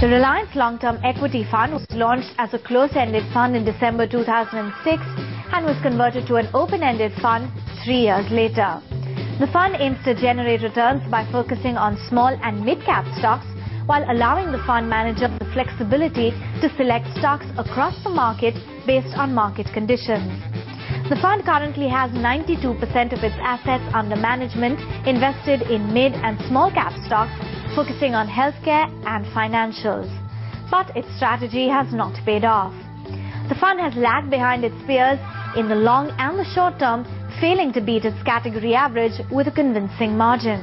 The Reliance Long-Term Equity Fund was launched as a close-ended fund in December 2006 and was converted to an open-ended fund 3 years later. The fund aims to generate returns by focusing on small and mid-cap stocks while allowing the fund manager the flexibility to select stocks across the market based on market conditions. The fund currently has 92% of its assets under management invested in mid and small cap stocks, focusing on healthcare and financials. But its strategy has not paid off. The fund has lagged behind its peers in the long and the short term, failing to beat its category average with a convincing margin.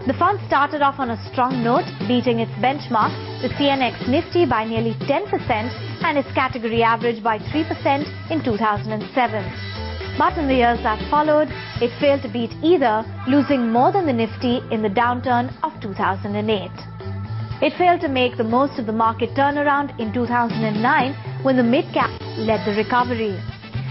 The fund started off on a strong note, beating its benchmark, the CNX Nifty, by nearly 10% and its category average by 3% in 2007. But in the years that followed, it failed to beat either, losing more than the Nifty in the downturn of 2008. It failed to make the most of the market turnaround in 2009 when the mid-cap led the recovery.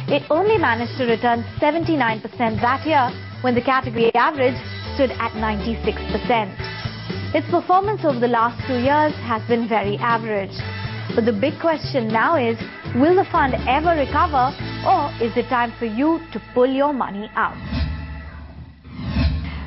It only managed to return 79% that year when the category average stood at 96%. Its performance over the last 2 years has been very average. But the big question now is, will the fund ever recover, or is it time for you to pull your money out?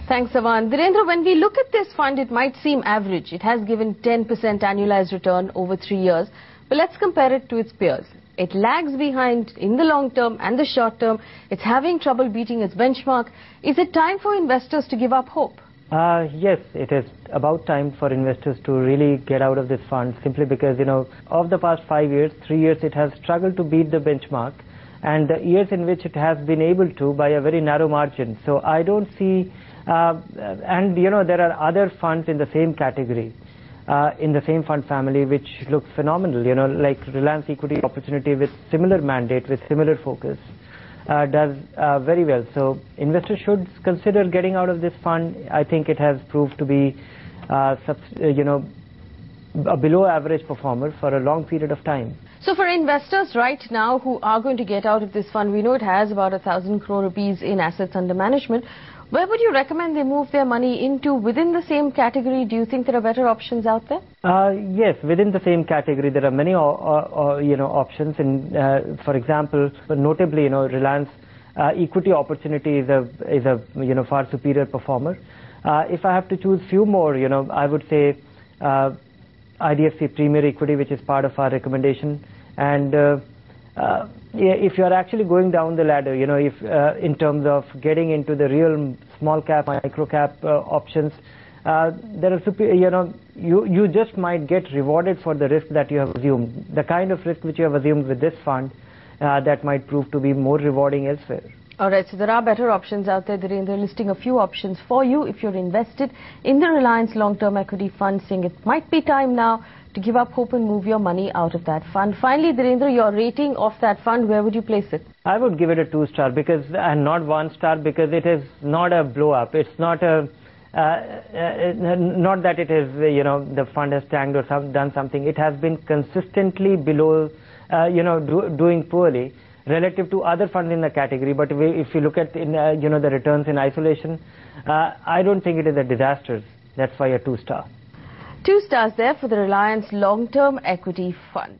Thanks, Savan. Dhirendra, when we look at this fund, it might seem average. It has given 10% annualized return over 3 years. But let's compare it to its peers. It lags behind in the long term and the short term. It's having trouble beating its benchmark. Is it time for investors to give up hope? Yes, it is about time for investors to really get out of this fund, simply because, of the past 5 years, 3 years it has struggled to beat the benchmark, and the years in which it has been able to by a very narrow margin. So I don't see, and there are other funds in the same category, in the same fund family, which look phenomenal, like Reliance Equity Opportunity with similar mandate, with similar focus. Does very well. So investors should consider getting out of this fund. I think it has proved to be, a below average performer for a long period of time. So for investors right now who are going to get out of this fund, we know it has about 1,000 crore rupees in assets under management. Where would you recommend they move their money into within the same category? Do you think there are better options out there? Yes, within the same category there are many options. And for example, notably, Reliance Equity Opportunity is a far superior performer. If I have to choose few more, I would say IDFC Premier Equity, which is part of our recommendation. And if you are actually going down the ladder, if in terms of getting into the real small cap, micro cap options, there are you just might get rewarded for the risk that you have assumed. The kind of risk which you have assumed with this fund, that might prove to be more rewarding elsewhere. All right, so there are better options out there. They're listing a few options for you if you're invested in the Reliance Long-Term Equity Fund, saying it might be time now to give up hope and move your money out of that fund. Finally, Dhirendra, your rating of that fund, where would you place it? I would give it a 2-star because, and not 1-star, because it is not a blow up. It's not a, not that it is, the fund has tanked or done something. It has been consistently below, doing poorly relative to other funds in the category. But if you look at, the returns in isolation, I don't think it is a disaster. That's why a 2-star. 2 stars there for the Reliance Long-Term Equity Fund.